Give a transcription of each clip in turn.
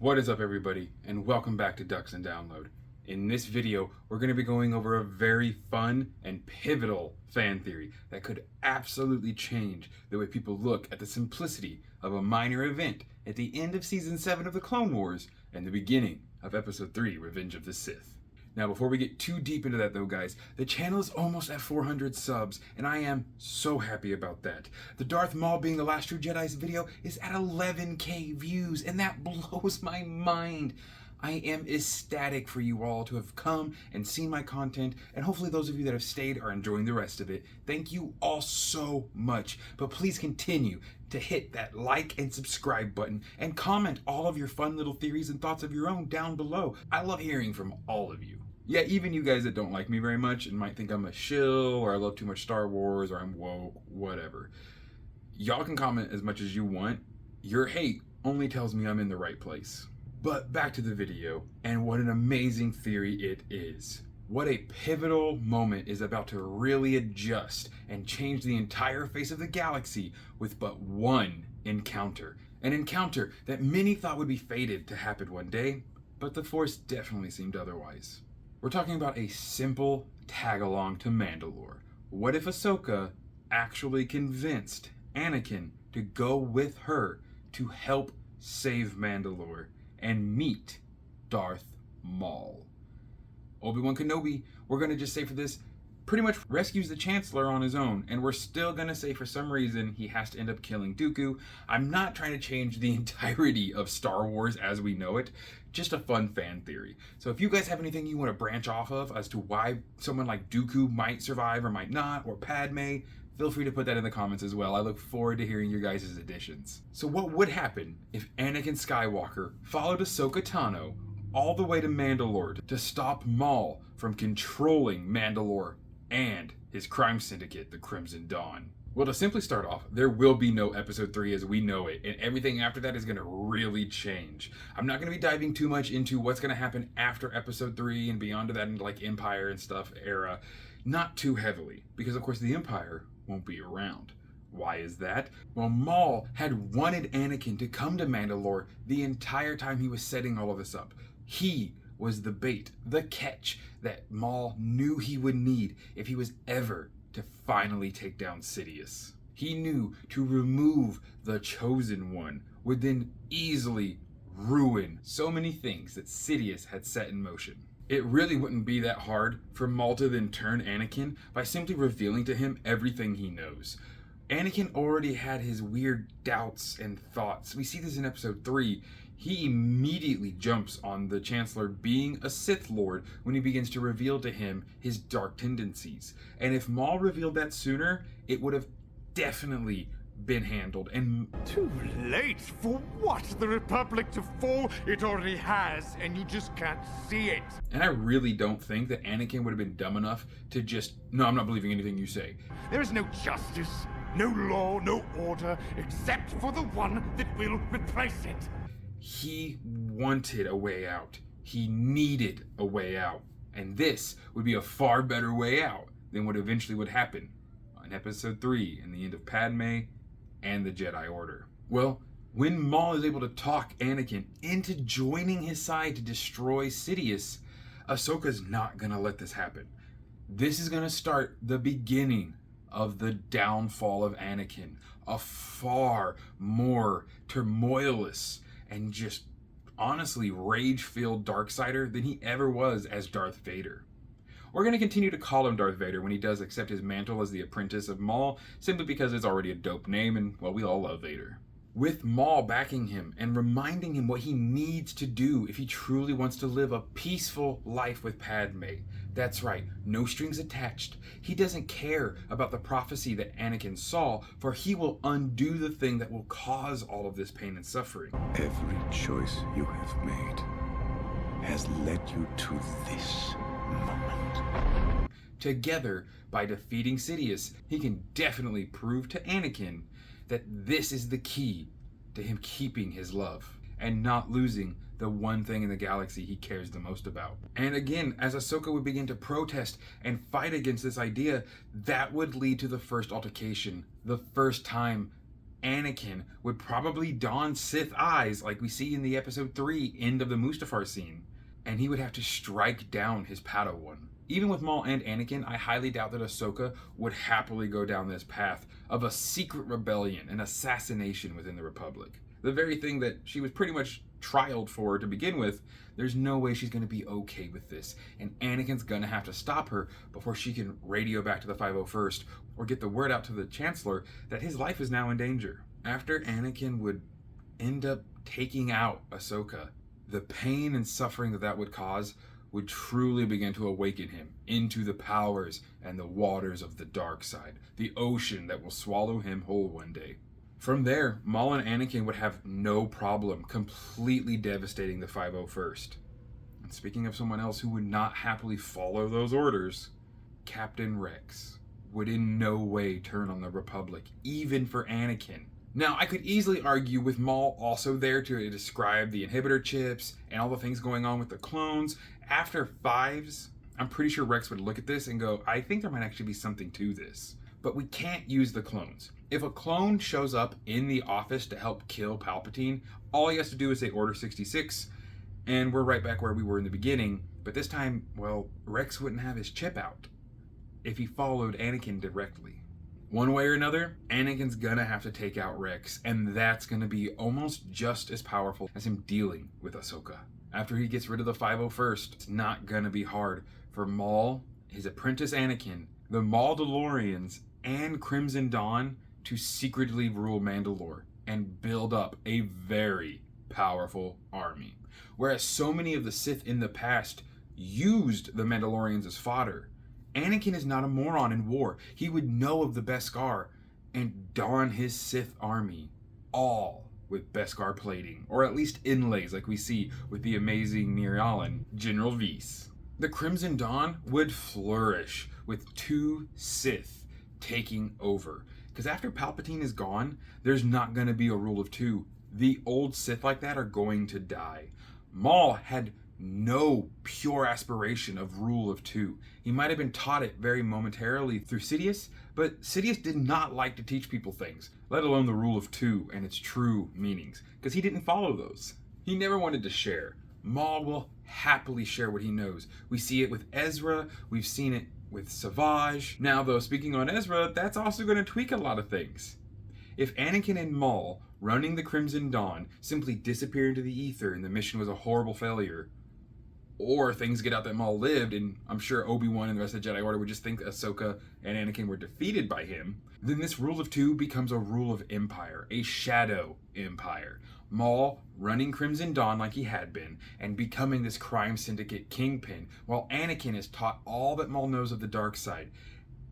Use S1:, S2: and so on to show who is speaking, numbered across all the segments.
S1: What is up, everybody, and welcome back to Ducks and Download. In this video, we're going to be going over a very fun and pivotal fan theory that could absolutely change the way people look at the simplicity of a minor event at the end of Season 7 of the Clone Wars and the beginning of Episode 3, Revenge of the Sith. Now, before we get too deep into that though, guys, the channel is almost at 400 subs, and I am so happy about that. The Darth Maul being the last true Jedi's video is at 11K views, and that blows my mind. I am ecstatic for you all to have come and seen my content, and hopefully those of you that have stayed are enjoying the rest of it. Thank you all so much, but please continue to hit that like and subscribe button and comment all of your fun little theories and thoughts of your own down below. I love hearing from all of you. Yeah, even you guys that don't like me very much and might think I'm a shill or I love too much Star Wars or I'm woke, whatever. Y'all can comment as much as you want. Your hate only tells me I'm in the right place. But back to the video, and what an amazing theory it is. What a pivotal moment is about to really adjust and change the entire face of the galaxy with but one encounter. An encounter that many thought would be fated to happen one day, but the Force definitely seemed otherwise. We're talking about a simple tag-along to Mandalore. What if Ahsoka actually convinced Anakin to go with her to help save Mandalore and meet Darth Maul? Obi-Wan Kenobi, we're going to just say for this, pretty much rescues the Chancellor on his own, and we're still going to say for some reason he has to end up killing Dooku. I'm not trying to change the entirety of Star Wars as we know it, just a fun fan theory. So if you guys have anything you want to branch off of as to why someone like Dooku might survive or might not, or Padme, feel free to put that in the comments as well. I look forward to hearing your guys' additions. So what would happen if Anakin Skywalker followed Ahsoka Tano all the way to Mandalore to stop Maul from controlling Mandalore and his crime syndicate, the Crimson Dawn? Well, to simply start off, there will be no Episode 3 as we know it, and everything after that is going to really change. I'm not going to be diving too much into what's going to happen after Episode 3 and beyond to that into like Empire and stuff era. Not too heavily, because of course the Empire won't be around. Why is that? Well, Maul had wanted Anakin to come to Mandalore the entire time he was setting all of this up. He was the bait, the catch that Maul knew he would need if he was ever to finally take down Sidious. He knew to remove the Chosen One would then easily ruin so many things that Sidious had set in motion. It really wouldn't be that hard for Maul to then turn Anakin by simply revealing to him everything he knows. Anakin already had his weird doubts and thoughts. We see this in Episode 3. He immediately jumps on the Chancellor being a Sith Lord when he begins to reveal to him his dark tendencies. And if Maul revealed that sooner, it would have definitely been handled. And
S2: too late for what? The Republic to fall? It already has, and you just can't see it.
S1: And I really don't think that Anakin would have been dumb enough to just, no, I'm not believing anything you say.
S2: There is no justice, no law, no order, except for the one that will replace it.
S1: He wanted a way out. He needed a way out. And this would be a far better way out than what eventually would happen in Episode 3 and the end of Padme and the Jedi Order. Well, when Maul is able to talk Anakin into joining his side to destroy Sidious, Ahsoka's not going to let this happen. This is going to start the beginning of the downfall of Anakin, a far more turmoilous and just honestly rage-filled Darksider than he ever was as Darth Vader. We're going to continue to call him Darth Vader when he does accept his mantle as the apprentice of Maul, simply because it's already a dope name and, well, we all love Vader. With Maul backing him and reminding him what he needs to do if he truly wants to live a peaceful life with Padme. That's right, no strings attached. He doesn't care about the prophecy that Anakin saw, for he will undo the thing that will cause all of this pain and suffering.
S3: Every choice you have made has led you to this moment.
S1: Together, by defeating Sidious, he can definitely prove to Anakin that this is the key to him keeping his love and not losing the one thing in the galaxy he cares the most about. And again, as Ahsoka would begin to protest and fight against this idea, that would lead to the first altercation, the first time Anakin would probably don Sith eyes like we see in the episode 3 end of the Mustafar scene, and he would have to strike down his Padawan. Even with Maul and Anakin, I highly doubt that Ahsoka would happily go down this path of a secret rebellion and assassination within the Republic. The very thing that she was pretty much trialed for to begin with, there's no way she's going to be okay with this, and Anakin's going to have to stop her before she can radio back to the 501st or get the word out to the Chancellor that his life is now in danger. After Anakin would end up taking out Ahsoka, the pain and suffering that would cause would truly begin to awaken him into the powers and the waters of the dark side, the ocean that will swallow him whole one day. From there, Maul and Anakin would have no problem completely devastating the 501st. And speaking of someone else who would not happily follow those orders, Captain Rex would in no way turn on the Republic, even for Anakin. Now, I could easily argue with Maul also there to describe the inhibitor chips and all the things going on with the clones. After Fives, I'm pretty sure Rex would look at this and go, I think there might actually be something to this. But we can't use the clones. If a clone shows up in the office to help kill Palpatine, all he has to do is say Order 66, and we're right back where we were in the beginning. But this time, well, Rex wouldn't have his chip out if he followed Anakin directly. One way or another, Anakin's gonna have to take out Rex, and that's gonna be almost just as powerful as him dealing with Ahsoka. After he gets rid of the 501st, it's not gonna be hard for Maul, his apprentice Anakin, the Mandalorians, and Crimson Dawn to secretly rule Mandalore and build up a very powerful army. Whereas so many of the Sith in the past used the Mandalorians as fodder, Anakin is not a moron in war. He would know of the Beskar and don his Sith army, all with Beskar plating, or at least inlays like we see with the amazing Mirialan, General Vyse. The Crimson Dawn would flourish with 2 Sith taking over. Because after Palpatine is gone, there's not going to be a rule of 2. The old Sith like that are going to die. Maul had no pure aspiration of rule of 2. He might have been taught it very momentarily through Sidious, but Sidious did not like to teach people things, let alone the rule of 2 and its true meanings, because he didn't follow those. He never wanted to share. Maul will happily share what he knows. We see it with Ezra, we've seen it with Savage. Now though, speaking on Ezra, that's also going to tweak a lot of things. If Anakin and Maul, running the Crimson Dawn, simply disappear into the ether and the mission was a horrible failure, or things get out that Maul lived, and I'm sure Obi-Wan and the rest of the Jedi Order would just think Ahsoka and Anakin were defeated by him, then this rule of 2 becomes a rule of empire, a shadow empire. Maul running Crimson Dawn like he had been, and becoming this crime syndicate kingpin, while Anakin is taught all that Maul knows of the dark side.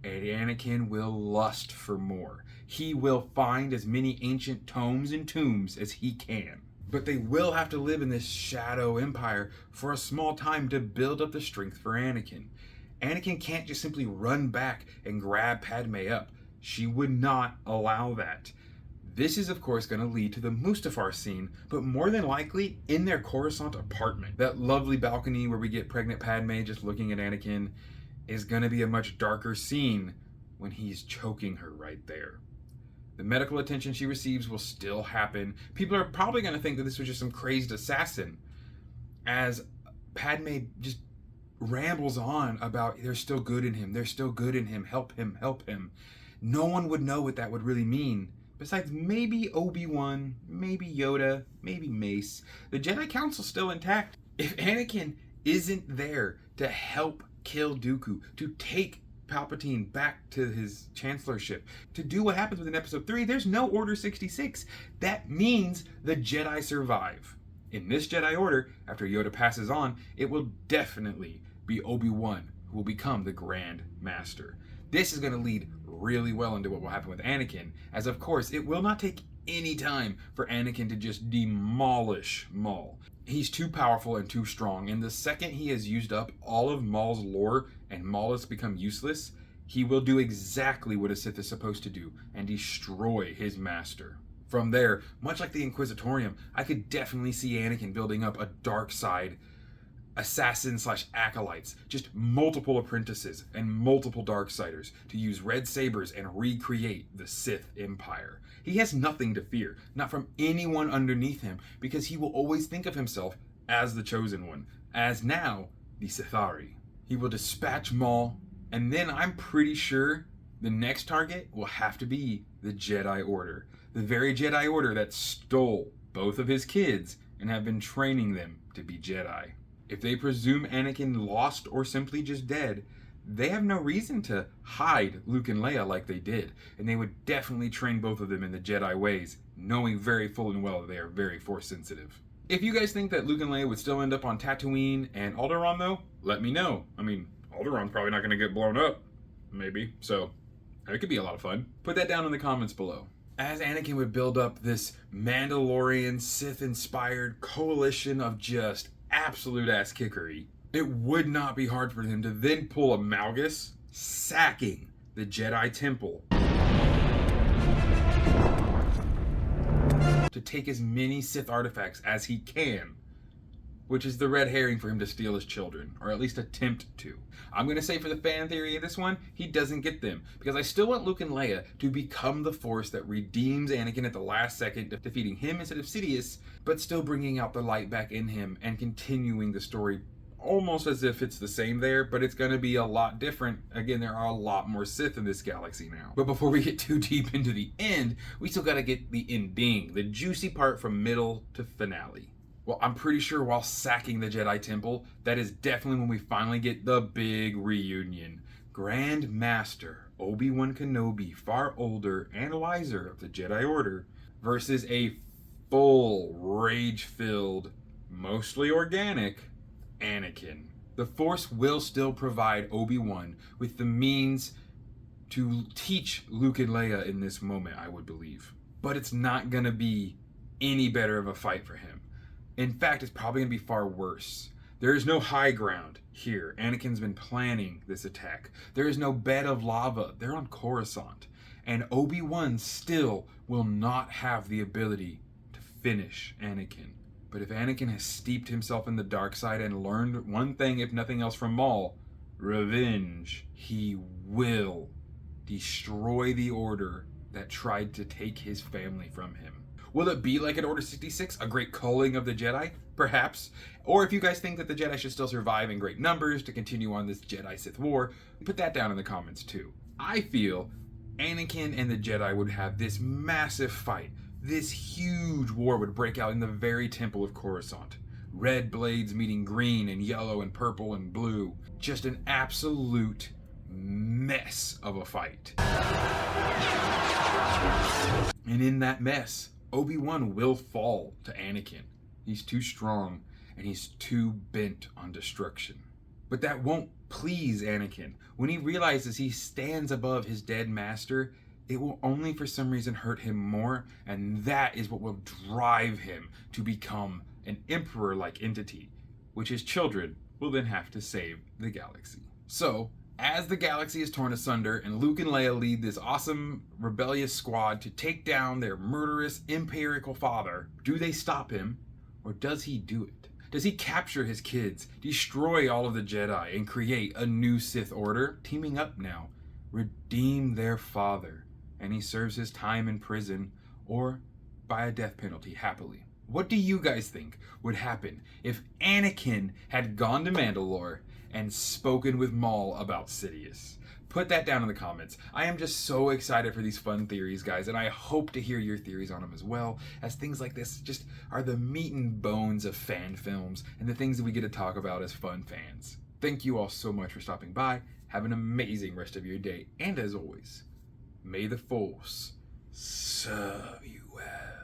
S1: And Anakin will lust for more. He will find as many ancient tomes and tombs as he can. But they will have to live in this shadow empire for a small time to build up the strength for Anakin. Anakin can't just simply run back and grab Padme up. She would not allow that. This is of course going to lead to the Mustafar scene, but more than likely in their Coruscant apartment. That lovely balcony where we get pregnant Padme just looking at Anakin is going to be a much darker scene when he's choking her right there. The medical attention she receives will still happen. People are probably going to think that this was just some crazed assassin, as Padme just rambles on about there's still good in him, there's still good in him, help him, help him. No one would know what that would really mean, besides maybe Obi-Wan, maybe Yoda, maybe Mace. The Jedi Council's still intact. If Anakin isn't there to help kill Dooku, to take Palpatine back to his chancellorship, to do what happens within episode 3, there's no Order 66. That means the Jedi survive. In this Jedi Order, after Yoda passes on, it will definitely be Obi-Wan who will become the Grand Master. This is going to lead really well into what will happen with Anakin, as of course it will not take any time for Anakin to just demolish Maul. He's too powerful and too strong, and the second he has used up all of Maul's lore and Maul has become useless, he will do exactly what a Sith is supposed to do and destroy his master. From there, much like the Inquisitorium, I could definitely see Anakin building up a dark side assassin/acolytes, just multiple apprentices and multiple Darksiders to use red sabers and recreate the Sith Empire. He has nothing to fear, not from anyone underneath him, because he will always think of himself as the Chosen One, as now the Sithari. He will dispatch Maul, and then I'm pretty sure the next target will have to be the Jedi Order. The very Jedi Order that stole both of his kids and have been training them to be Jedi. If they presume Anakin lost or simply just dead, they have no reason to hide Luke and Leia like they did, and they would definitely train both of them in the Jedi ways, knowing very full and well that they are very Force sensitive. If you guys think that Luke and Leia would still end up on Tatooine and Alderaan though, let me know. I mean, Alderaan's probably not going to get blown up, maybe, so it could be a lot of fun. Put that down in the comments below. As Anakin would build up this Mandalorian Sith-inspired coalition of just absolute ass kickery, it would not be hard for him to then pull a Malgus, sacking the Jedi Temple to take as many Sith artifacts as he can, which is the red herring for him to steal his children, or at least attempt to. I'm going to say for the fan theory of this one, he doesn't get them, because I still want Luke and Leia to become the Force that redeems Anakin at the last second, defeating him instead of Sidious, but still bringing out the light back in him and continuing the story almost as if it's the same there, but it's going to be a lot different. Again, there are a lot more Sith in this galaxy now. But before we get too deep into the end, we still got to get the ending, the juicy part from middle to finale. Well, I'm pretty sure while sacking the Jedi Temple, that is definitely when we finally get the big reunion. Grand Master Obi-Wan Kenobi, far older and wiser of the Jedi Order, versus a full, rage-filled, mostly organic Anakin. The Force will still provide Obi-Wan with the means to teach Luke and Leia in this moment, I would believe. But it's not gonna be any better of a fight for him. In fact, it's probably gonna be far worse. There is no high ground here. Anakin's been planning this attack. There is no bed of lava. They're on Coruscant. And Obi-Wan still will not have the ability to finish Anakin. But if Anakin has steeped himself in the dark side and learned one thing, if nothing else, from Maul, revenge, he will destroy the order that tried to take his family from him. Will it be like an Order 66, a great culling of the Jedi? Perhaps. Or if you guys think that the Jedi should still survive in great numbers to continue on this Jedi-Sith war, put that down in the comments too. I feel Anakin and the Jedi would have this massive fight. This huge war would break out in the very temple of Coruscant. Red blades meeting green and yellow and purple and blue. Just an absolute mess of a fight. And in that mess, Obi-Wan will fall to Anakin. He's too strong and he's too bent on destruction. But that won't please Anakin. When he realizes he stands above his dead master, it will only for some reason hurt him more, and that is what will drive him to become an emperor-like entity, which his children will then have to save the galaxy. So, as the galaxy is torn asunder and Luke and Leia lead this awesome rebellious squad to take down their murderous imperial father, do they stop him, or does he do it? Does he capture his kids, destroy all of the Jedi, and create a new Sith order, teaming up now, redeem their father, and he serves his time in prison or by a death penalty happily? What do you guys think would happen if Anakin had gone to Mandalore and spoken with Maul about Sidious? Put that down in the comments. I am just so excited for these fun theories, guys, and I hope to hear your theories on them as well, as things like this just are the meat and bones of fan films and the things that we get to talk about as fun fans. Thank you all so much for stopping by. Have an amazing rest of your day, and as always, may the Force serve you well.